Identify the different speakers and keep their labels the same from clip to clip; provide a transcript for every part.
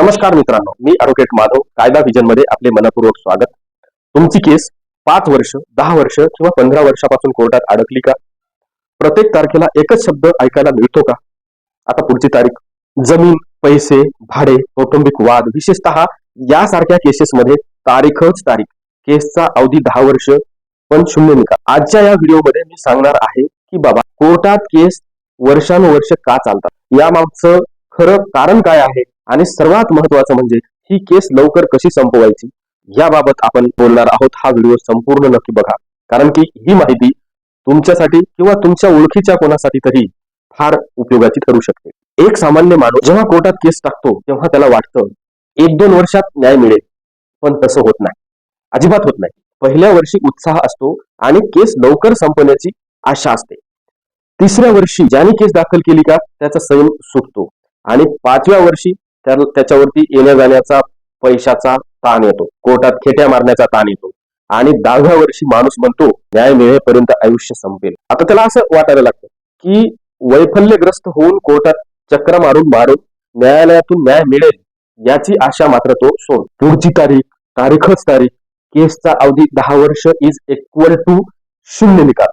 Speaker 1: नमस्कार मित्रांनो, मी ॲडव्होकेट माधव कायदा विजन मध्ये आपले मनपूर्वक स्वागत. तुमची केस 5 वर्ष 10 वर्ष किंवा 15 वर्षापासून कोर्टात अडकली का? प्रत्येक तारखेला एकच शब्द ऐकायला मिळतो का? आता पुढची तारीख. जमीन, पैसे, भाडे, कौटुंबिक वाद, विशेषतः यासारख्या केसेसमध्ये तारीखच तारीख. केसचा अवधी 10 वर्ष पण शून्य निकाल. आजच्या या व्हिडिओमध्ये मी सांगणार आहे की बाबा कोर्टात केस वर्षानुवर्ष का चालतात, यामागचं खरं कारण काय आहे आणि सर्वात महत्वाचं म्हणजे ही केस लवकर कशी संपवायची याबाबत आपण बोलणार आहोत. हा व्हिडिओ संपूर्ण नक्की बघा, कारण की ही माहिती तुमच्यासाठी किंवा तुमच्या ओळखीच्या कोणासाठी तरी फार उपयोगाची ठरू शकते. एक सामान्य माणूस जेव्हा कोर्टात केस टाकतो तेव्हा त्याला वाटतं 1-2 वर्षात न्याय मिळेल, पण तसं होत नाही, अजिबात होत नाही. पहिल्या वर्षी उत्साह असतो आणि केस लवकर संपण्याची आशा असते. तिसऱ्या वर्षी ज्याने केस दाखल केली का त्याचा संयम सुटतो आणि 5व्या वर्षी त्याच्यावरती येण्या जाण्याचा पैशाचा ताण येतो, कोर्टात खेट्या मारण्याचा ताण येतो आणि 10व्या वर्षी माणूस म्हणतो न्याय मिळेपर्यंत आयुष्य संपेल. आता त्याला असं वाटायला लागतं की वैफल्यग्रस्त होऊन कोर्टात चक्र मारून न्यायालयातून न्याय मिळेल याची आशा मात्र तो सोड. पुढची तारीख, तारीखच तारीख. केसचा अवधी 10 वर्ष इज इक्वल टू शून्य निकाल.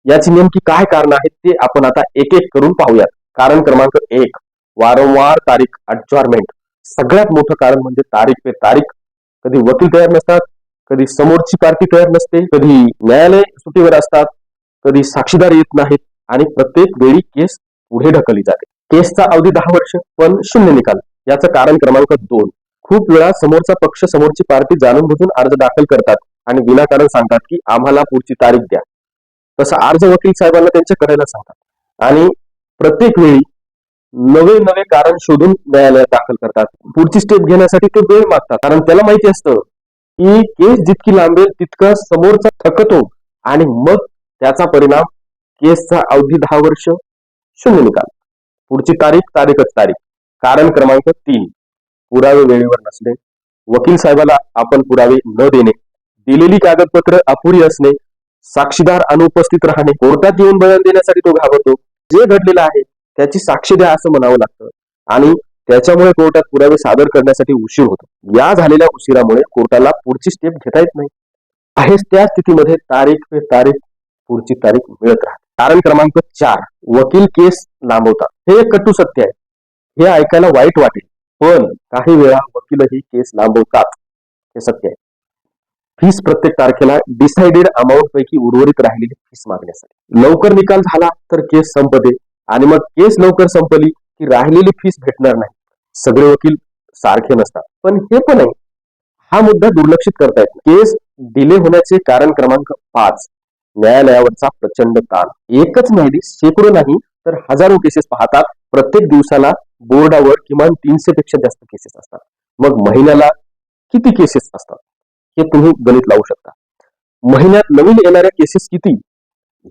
Speaker 1: याची नेमकी काय कारण आहेत ते आपण आता एक एक करून पाहूयात. कारण क्रमांक 1, वारंवार तारीख अडजॉर्नमेंट. सगळ्यात मोठं कारण म्हणजे तारीख पे तारीख. कधी वकील तयार नसतात, कधी समोरची पार्टी तयार नसते, कधी न्यायालय सुट्टीवर असतात, कधी साक्षीदार येत नाहीत आणि प्रत्येक वेळी केस पुढे ढकलली जाते. केसचा अवधी 10 वर्ष पण शून्य निकाल. याचं कारण क्रमांक 2, खूप वेळा समोरचा पक्ष समोरची पार्टी जाणून बुजून अर्ज दाखल करतात आणि विनाकारण सांगतात की आम्हाला पुढची तारीख द्या. तसा अर्ज वकील साहेबांना त्यांचे करायला सांगतात आणि प्रत्येक वेळी नवे कारण शोधून न्यायालयात दाखल करतात. पुढची स्टेप घेण्यासाठी ते वेळ मागतात, कारण त्याला माहिती असतं की केस जितकी लांबेल तितका समोरचा थकतो आणि मग त्याचा परिणाम केसचा अवधी 10 वर्ष शून्य निकाल. पुढची तारीख, तारीखच तारीख. कारण क्रमांक 3, पुरावे वेळेवर नसणे. वकील साहेबाला आपण पुरावे न देणे, दिलेली कागदपत्र अपुरी असणे, साक्षीदार अनुपस्थित राहणे, कोर्टात येऊन बयान देण्यासाठी तो घाबरतो. जे घडलेलं आहे त्याची साक्ष द्या असं म्हणावं लागतं आणि त्याच्यामुळे कोर्टात पुरावे सादर करण्यासाठी उशीर होतो. या झालेल्या उशिरामुळे कोर्टाला पुढची स्टेप घेता येत नाही. आहेच त्या स्थितीमध्ये तारीख पे तारीख, पुढची तारीख मिळत राहते. कारण क्रमांक 4, वकील केस लांबवतात. हे एक कटू सत्य आहे. हे ऐकायला वाईट वाटेल, पण काही वेळा वकीलही केस लांबवतात, हे सत्य आहे. फीस प्रत्येक तारखेला डिसाइडेड अमाऊंट पैकी उर्वरित राहिलेली फीस मागण्यासाठी. लवकर निकाल झाला तर केस संपते आणि मग केस लवकर संपली की राहिलेली फीस भेटणार नाही. सगळे वकील सारखे नसतात, पण हे पण आहे, हा मुद्दा दुर्लक्षित करता येत नाही. केस डिले होण्याचे कारण क्रमांक 5, न्यायालयावरचा प्रचंड ताण. एकच न्यायाधीश शेकडो नाही तर हजारो केसेस पाहतात. प्रत्येक दिवसाला बोर्डावर किमान 300 पेक्षा जास्त केसेस असतात. मग महिन्याला किती केसेस असतात हे तुम्ही गणित लावू शकता. महिन्यात नवीन येणाऱ्या केसेस किती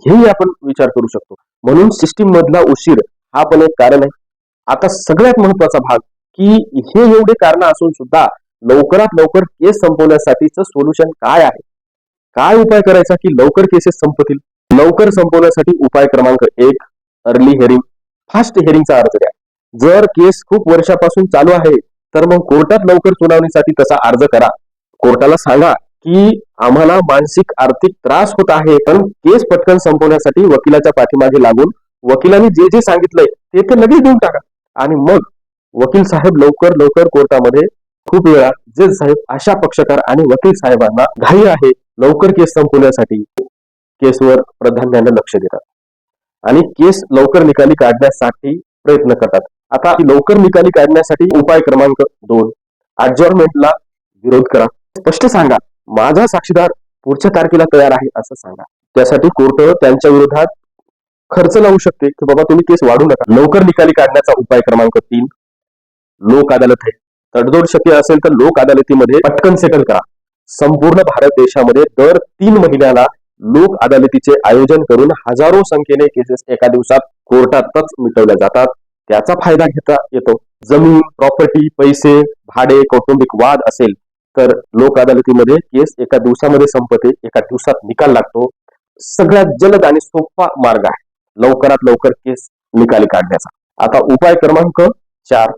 Speaker 1: हेही आपण विचार करू शकतो. म्हणून सिस्टीम मधला उशीर हा पण एक कारण आहे. आता सगळ्यात महत्वाचा भाग की हे एवढे कारण असून सुद्धा लवकरात लवकर केस संपवण्यासाठीचं सोल्युशन काय आहे? काय उपाय करायचा की लवकर केसेस संपतील? लवकर संपवण्यासाठी उपाय क्रमांक 1, अर्ली हिअरिंग. फास्ट हिअरिंगचा अर्ज द्या. जर केस खूप वर्षापासून चालू आहे तर मग कोर्टात लवकर सुनावणीसाठी तसा अर्ज करा. कोर्टाला सांगा की आम्हाला मानसिक आर्थिक त्रास होत आहे, पण केस पटकन संपवण्यासाठी वकिलाच्या पाठीमागे लागून वकिलांनी जे जे सांगितलंय ते लगेच देऊन टाका. आणि मग वकील साहेब लवकर कोर्टामध्ये खूप वेळा जज साहेब अशा पक्षकार आणि वकील साहेबांना घाई आहे लवकर केस संपवण्यासाठी केसवर प्राधान्याने लक्ष देतात आणि केस लवकर निकाली काढण्यासाठी प्रयत्न करतात. आता लवकर निकाली काढण्यासाठी उपाय क्रमांक 2, अडजॉर्नमेंटला विरोध करा. स्पष्ट सांगा माझा साक्षीदार पुढच्या तारखेला तयार आहे असं सांगा. त्यासाठी कोर्ट त्यांच्या विरोधात खर्च लावू शकते की बाबा तुम्ही केस वाढू नका. लवकर निकाली काढण्याचा उपाय क्रमांक 3, लोक अदालत आहे. तडजोड शक्य असेल तर लोक अदालतीमध्ये पटकन सेटल करा. संपूर्ण भारत देशामध्ये दर 3 महिन्याला लोक अदालतीचे आयोजन करून हजारो संख्येने केसेस एका दिवसात कोर्टातच मिटवल्या जातात. त्याचा फायदा घेता येतो. जमीन, प्रॉपर्टी, पैसे, भाडे, कौटुंबिक वाद असेल तर लोक अदालतीमध्ये केस एका दिवसामध्ये संपते, एका दिवसात निकाल लागतो. सगळ्यात जलद आणि सोपा मार्ग आहे लवकरात लवकर केस निकाली काढण्याचा. आता उपाय क्रमांक 4,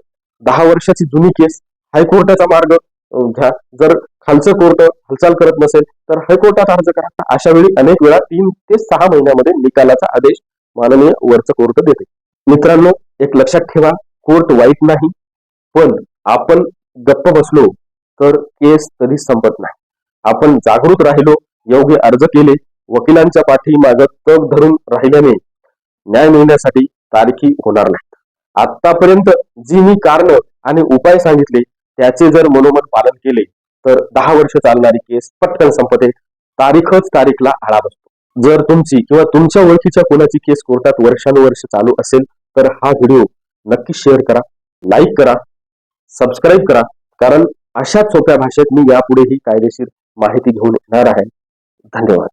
Speaker 1: 10 वर्षाची जुनी केस हायकोर्टाचा मार्ग घ्या. जर खालचं कोर्ट हालचाल करत नसेल तर हायकोर्टात अर्ज करा. अशा वेळी अनेक वेळा 3 ते 6 महिन्यामध्ये निकालाचा आदेश माननीय वरचं कोर्ट देते. मित्रांनो, एक लक्षात ठेवा, कोर्ट वाईट नाही, पण आपण गप्प बसलो तर केस कधीच संपत नाही. आपण जागृत राहिलो, योग्य अर्ज केले, वकिलांच्या पाठीमागे तग धरून राहिल्याने न्याय मिळण्यासाठी तारखी होणार नाहीत. आतापर्यंत जी मी कारण आणि उपाय सांगितले त्याचे जर मनोमन पालन केले तर 10 वर्ष चालणारी केस पटकन संपते. तारीखच तारीखला आळा बसतो. जर तुमची किंवा तुमच्या ओळखीच्या कोणाची केस कोर्टात वर्षानुवर्ष चालू असेल तर हा व्हिडिओ नक्की शेअर करा, लाईक करा, सबस्क्राईब करा, कारण अशाच सोप्या भाषेत मी यापुढेही कायदेशीर माहिती घेऊन येणार आहे. धन्यवाद.